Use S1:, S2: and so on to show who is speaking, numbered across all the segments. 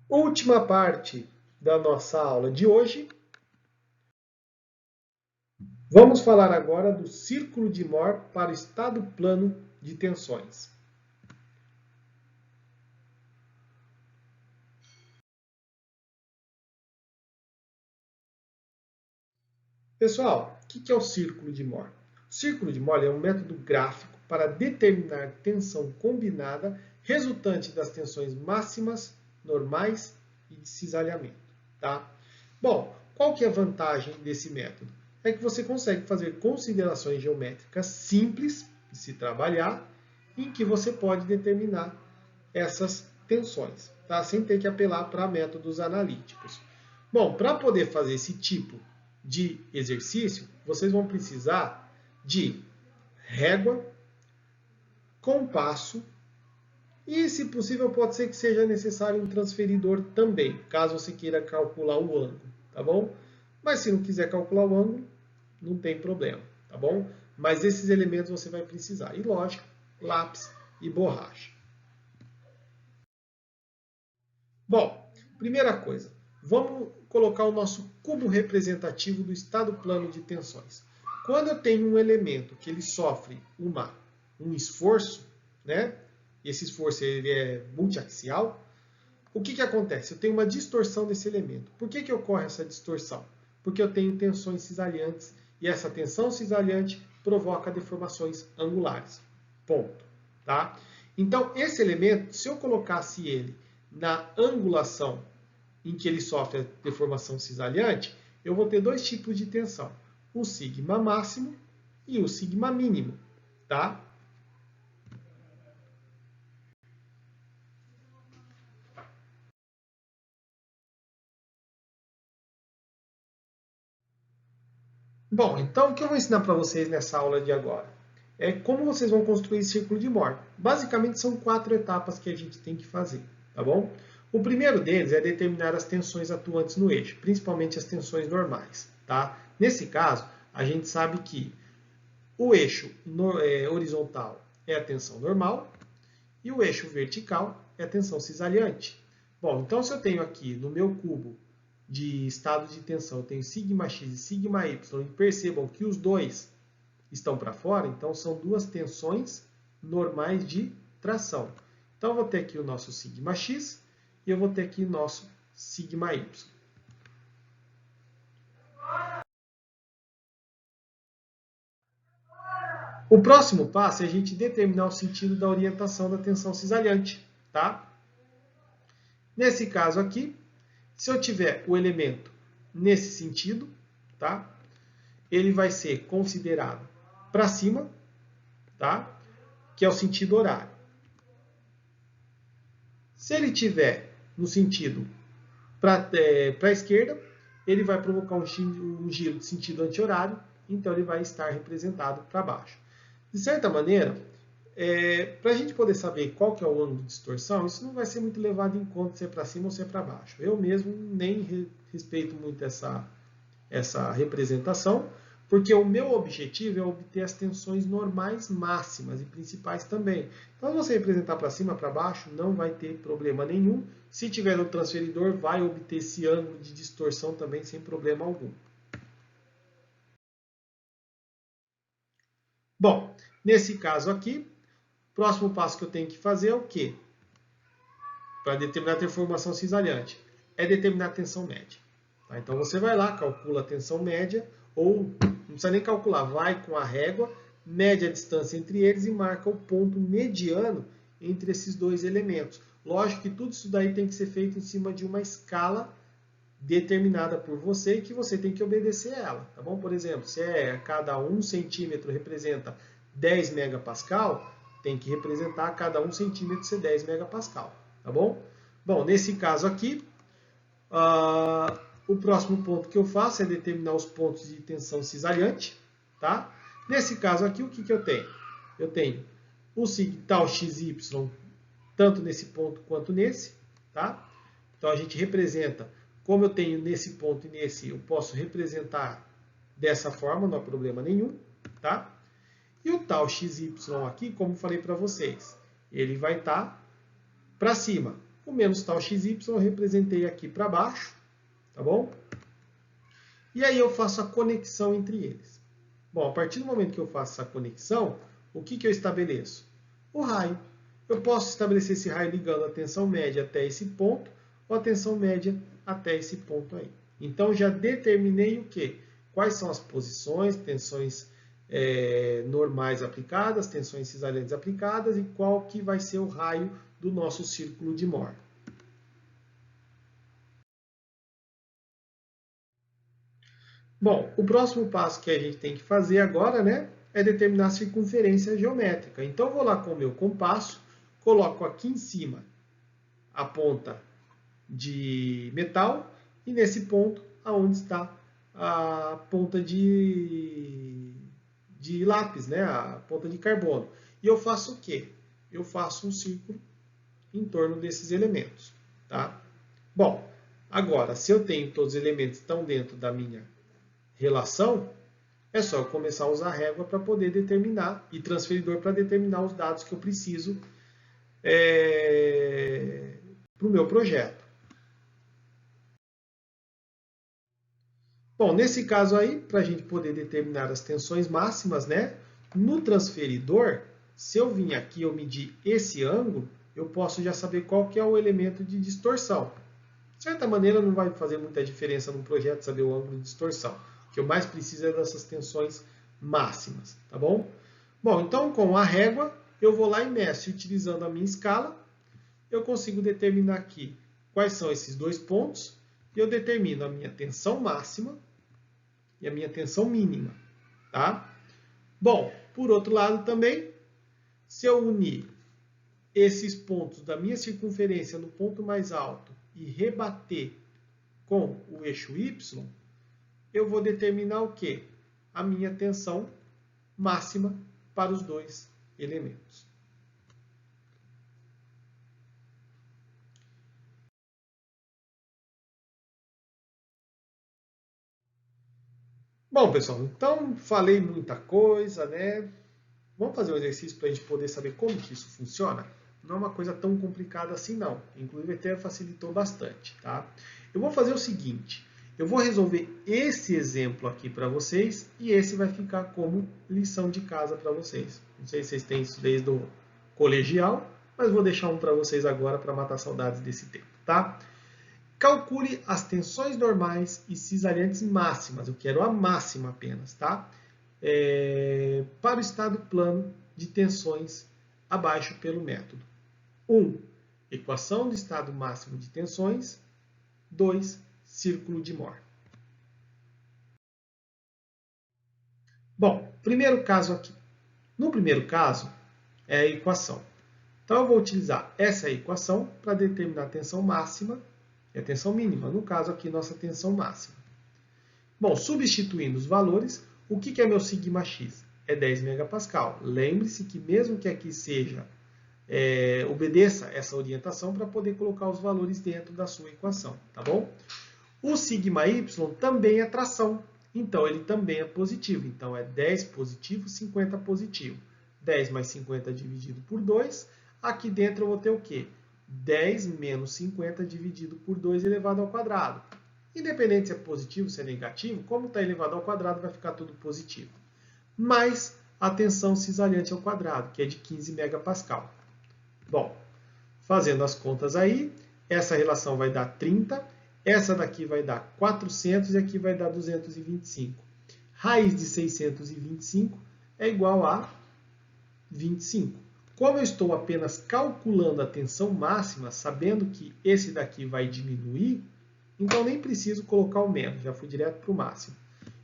S1: Última parte da nossa aula de hoje. Vamos falar agora do círculo de Mohr para o estado plano de tensões. Pessoal, o que é o círculo de Mohr? O círculo de Mohr é um método gráfico para determinar tensão combinada resultante das tensões máximas, normais e de cisalhamento. Tá? Bom, qual que é a vantagem desse método? É que você consegue fazer considerações geométricas simples de se trabalhar, em que você pode determinar essas tensões, tá? Sem ter que apelar para métodos analíticos. Bom, para poder fazer esse tipo de exercício, vocês vão precisar de régua, compasso e, se possível, pode ser que seja necessário um transferidor também, caso você queira calcular o ângulo, tá bom? Mas se não quiser calcular o ângulo, não tem problema, tá bom? Mas esses elementos você vai precisar. E, lógico, lápis e borracha. Bom, primeira coisa, vamos colocar o nosso cubo representativo do estado plano de tensões. Quando eu tenho um elemento que ele sofre um esforço, né? Esse esforço ele é multiaxial, o que acontece? Eu tenho uma distorção desse elemento. Por que ocorre essa distorção? Porque eu tenho tensões cisalhantes e essa tensão cisalhante provoca deformações angulares. Ponto. Tá? Então, esse elemento, se eu colocasse ele na angulação em que ele sofre a deformação cisalhante, eu vou ter dois tipos de tensão, o sigma máximo e o sigma mínimo. Tá? Bom, então o que eu vou ensinar para vocês nessa aula de agora é como vocês vão construir círculo de Mohr. Basicamente são 4 etapas que a gente tem que fazer, tá bom? O primeiro deles é determinar as tensões atuantes no eixo, principalmente as tensões normais, tá? Nesse caso, a gente sabe que o eixo horizontal é a tensão normal e o eixo vertical é a tensão cisalhante. Bom, então se eu tenho aqui no meu cubo de estado de tensão, eu tenho σx e σy, e percebam que os dois estão para fora, então são duas tensões normais de tração. Então eu vou ter aqui o nosso σx e eu vou ter aqui o nosso σy. O próximo passo é a gente determinar o sentido da orientação da tensão cisalhante, tá? Nesse caso aqui, se eu tiver o elemento nesse sentido, tá? Ele vai ser considerado para cima, tá? Que é o sentido horário. Se ele tiver no sentido para a esquerda, ele vai provocar um giro de sentido anti-horário, então ele vai estar representado para baixo. De certa maneira, para a gente poder saber qual que é o ângulo de distorção, isso não vai ser muito levado em conta se é para cima ou se é para baixo. Eu mesmo nem respeito muito essa representação, porque o meu objetivo é obter as tensões normais máximas e principais também. Então, se você representar para cima, para baixo, não vai ter problema nenhum. Se tiver no transferidor, vai obter esse ângulo de distorção também sem problema algum. Bom, nesse caso aqui, o próximo passo que eu tenho que fazer é o quê? Para determinar a deformação cisalhante. É determinar a tensão média. Tá? Então, você vai lá, calcula a tensão média, ou não precisa nem calcular, vai com a régua, mede a distância entre eles e marca o ponto mediano entre esses dois elementos. Lógico que tudo isso daí tem que ser feito em cima de uma escala determinada por você e que você tem que obedecer ela, tá bom? Por exemplo, se cada 1 centímetro representa 10 megapascal, tem que representar cada 1 centímetro ser 10 megapascal, tá bom? Bom, nesse caso aqui, o próximo ponto que eu faço é determinar os pontos de tensão cisalhante, tá? Nesse caso aqui, o que eu tenho? Eu tenho o tal xy, tanto nesse ponto quanto nesse, tá? Então a gente representa, como eu tenho nesse ponto e nesse, eu posso representar dessa forma, não há problema nenhum, tá? E o tal xy aqui, como falei para vocês, ele vai estar para cima. O menos tal xy eu representei aqui para baixo, tá bom? E aí eu faço a conexão entre eles. Bom, a partir do momento que eu faço essa conexão, o que eu estabeleço? O raio. Eu posso estabelecer esse raio ligando a tensão média até esse ponto, ou a tensão média até esse ponto aí. Então, já determinei o quê? Quais são as posições, tensões normais aplicadas, tensões cisalhantes aplicadas e qual que vai ser o raio do nosso círculo de Mohr. Bom, o próximo passo que a gente tem que fazer agora, né, é determinar a circunferência geométrica. Então, eu vou lá com o meu compasso, coloco aqui em cima a ponta de metal e nesse ponto aonde está a ponta de lápis, né, a ponta de carbono. E eu faço o quê? Eu faço um círculo em torno desses elementos. Tá? Bom, agora, se eu tenho todos os elementos que estão dentro da minha relação, é só eu começar a usar a régua para poder determinar, e transferidor para determinar os dados que eu preciso para o meu projeto. Bom, nesse caso aí, para a gente poder determinar as tensões máximas, né, no transferidor, se eu vim aqui e medir esse ângulo, eu posso já saber qual que é o elemento de distorção. De certa maneira, não vai fazer muita diferença no projeto saber o ângulo de distorção. O que eu mais preciso é dessas tensões máximas, tá bom? Bom, então com a régua, eu vou lá e meço, utilizando a minha escala, eu consigo determinar aqui quais são esses dois pontos, e eu determino a minha tensão máxima e a minha tensão mínima, tá? Bom, por outro lado também, se eu unir esses pontos da minha circunferência no ponto mais alto e rebater com o eixo Y, eu vou determinar o quê? A minha tensão máxima para os dois elementos. Bom, pessoal, então falei muita coisa, né? Vamos fazer um exercício para a gente poder saber como que isso funciona? Não é uma coisa tão complicada assim, não. Inclusive, até facilitou bastante, tá? Eu vou fazer o seguinte. Eu vou resolver esse exemplo aqui para vocês e esse vai ficar como lição de casa para vocês. Não sei se vocês têm isso desde o colegial, mas vou deixar um para vocês agora para matar saudades desse tempo, tá? Calcule as tensões normais e cisalhantes máximas. Eu quero a máxima apenas, tá? Para o estado plano de tensões abaixo pelo método. 1. Equação do estado máximo de tensões. 2. Círculo de Mohr. Bom, primeiro caso aqui. No primeiro caso, é a equação. Então, eu vou utilizar essa equação para determinar a tensão máxima e a tensão mínima. No caso aqui, nossa tensão máxima. Bom, substituindo os valores, o que é meu σx? É 10 megapascal. Lembre-se que mesmo que aqui seja, obedeça essa orientação para poder colocar os valores dentro da sua equação, tá bom? O σy também é tração, então ele também é positivo. Então é 10 positivo, 50 positivo. 10 mais 50 dividido por 2. Aqui dentro eu vou ter o quê? 10 menos 50 dividido por 2 elevado ao quadrado. Independente se é positivo ou se é negativo, como está elevado ao quadrado, vai ficar tudo positivo. Mais a tensão cisalhante ao quadrado, que é de 15 megapascal. Bom, fazendo as contas aí, essa relação vai dar 30, essa daqui vai dar 400 e aqui vai dar 225. Raiz de 625 é igual a 25. Como eu estou apenas calculando a tensão máxima, sabendo que esse daqui vai diminuir, então nem preciso colocar o menos, já fui direto para o máximo.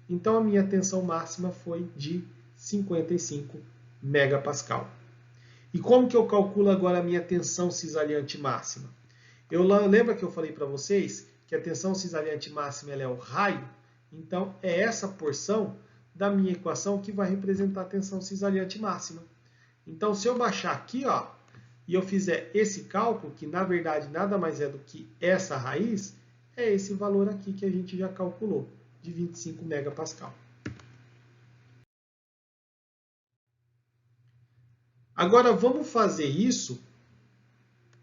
S1: Então a minha tensão máxima foi de 55 megapascal. E como que eu calculo agora a minha tensão cisalhante máxima? Lembra que eu falei para vocês que a tensão cisalhante máxima ela é o raio? Então é essa porção da minha equação que vai representar a tensão cisalhante máxima. Então se eu baixar aqui, ó, e eu fizer esse cálculo, que na verdade nada mais é do que essa raiz, é esse valor aqui que a gente já calculou, de 25 megapascal. Agora vamos fazer isso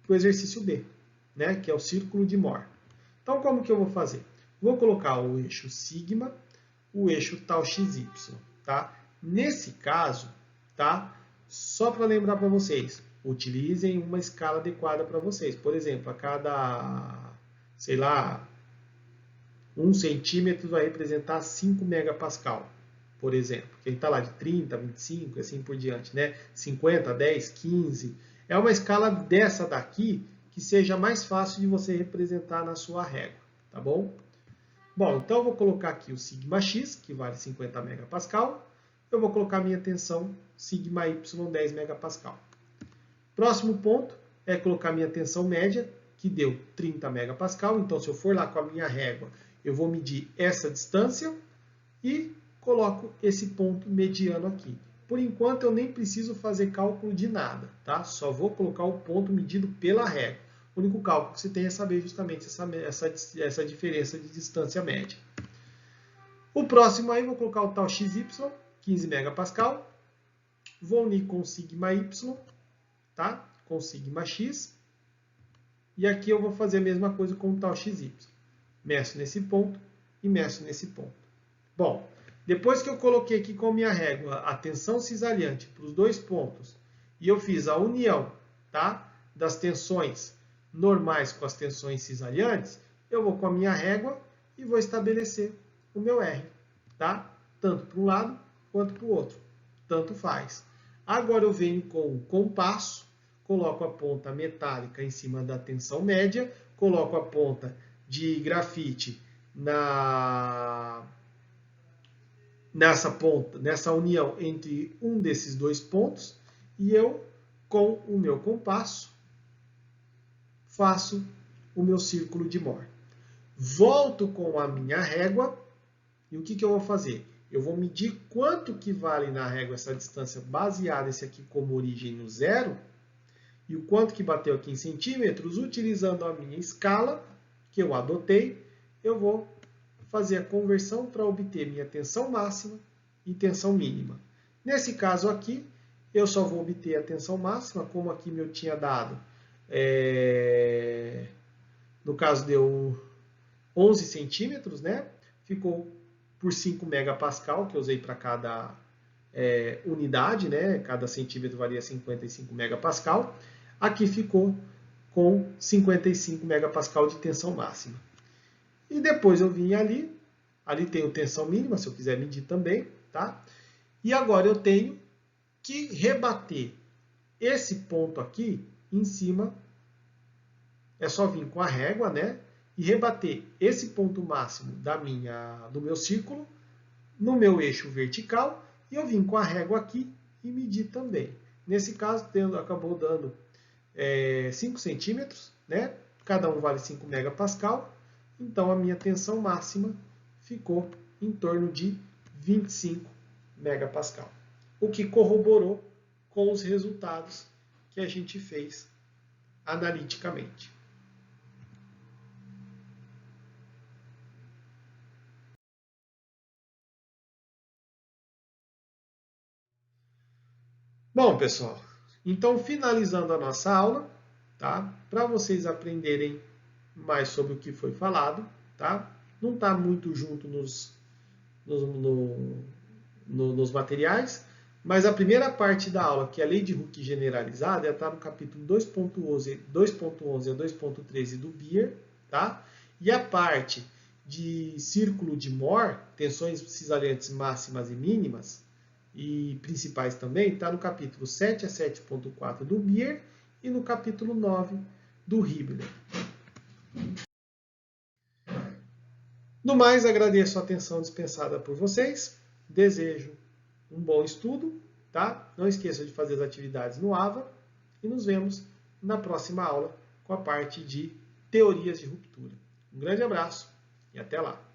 S1: para o exercício B. né, que é o círculo de Mohr. Então, como que eu vou fazer? Vou colocar o eixo sigma, o eixo tal xy, tá? Nesse caso, tá? Só para lembrar para vocês, utilizem uma escala adequada para vocês. Por exemplo, a cada, sei lá, 1 centímetro vai representar 5 megapascal, por exemplo. Quem está lá de 30, 25, assim por diante, né? 50, 10, 15. É uma escala dessa daqui que seja mais fácil de você representar na sua régua, tá bom? Bom, então eu vou colocar aqui o sigma x, que vale 50 megapascal. Eu vou colocar minha tensão sigma y 10 megapascal. Próximo ponto é colocar minha tensão média, que deu 30 megapascal. Então, se eu for lá com a minha régua, eu vou medir essa distância e coloco esse ponto mediano aqui. Por enquanto, eu nem preciso fazer cálculo de nada, tá? Só vou colocar o ponto medido pela régua. O único cálculo que você tem é saber justamente essa diferença de distância média. O próximo aí, vou colocar o tal XY, 15 megapascal. Vou unir com sigma Y, tá? Com sigma X. E aqui eu vou fazer a mesma coisa com o tal XY. Meço nesse ponto e meço nesse ponto. Bom, depois que eu coloquei aqui com a minha régua a tensão cisalhante para os dois pontos e eu fiz a união, tá, das tensões normais com as tensões cisalhantes, eu vou com a minha régua e vou estabelecer o meu R, tá? Tanto para um lado quanto para o outro. Tanto faz. Agora eu venho com o compasso, coloco a ponta metálica em cima da tensão média, coloco a ponta de grafite nessa ponta, nessa união entre um desses dois pontos, e eu, com o meu compasso, faço o meu círculo de Mohr. Volto com a minha régua, e o que eu vou fazer? Eu vou medir quanto que vale na régua essa distância baseada, esse aqui como origem no zero, e o quanto que bateu aqui em centímetros, utilizando a minha escala, que eu adotei, eu vou fazer a conversão para obter minha tensão máxima e tensão mínima. Nesse caso aqui, eu só vou obter a tensão máxima, como aqui eu tinha dado, no caso deu 11 centímetros, né? Ficou por 5 megapascal, que eu usei para cada unidade, né? Cada centímetro valia 55 megapascal. Aqui ficou com 55 megapascal de tensão máxima. E depois eu vim ali tem o tensão mínima, se eu quiser medir também, tá? E agora eu tenho que rebater esse ponto aqui em cima, é só vir com a régua, né? E rebater esse ponto máximo do meu círculo no meu eixo vertical, e eu vim com a régua aqui e medir também. Nesse caso, acabou dando 5 centímetros, né? Cada um vale 5 megapascal, então a minha tensão máxima ficou em torno de 25 megapascal, o que corroborou com os resultados que a gente fez analiticamente. Bom, pessoal, então finalizando a nossa aula, tá? Para vocês aprenderem mais sobre o que foi falado, tá? Não está muito junto nos materiais, mas a primeira parte da aula, que é a lei de Hooke generalizada, está no capítulo 2.11 a 2.13 do Beer, tá? E a parte de círculo de Mohr, tensões cisalhantes máximas e mínimas, e principais também, está no capítulo 7 a 7.4 do Beer e no capítulo 9 do Hibbeler. No mais, agradeço a atenção dispensada por vocês, desejo um bom estudo, tá? Não esqueça de fazer as atividades no AVA e nos vemos na próxima aula com a parte de teorias de ruptura. Um grande abraço e até lá!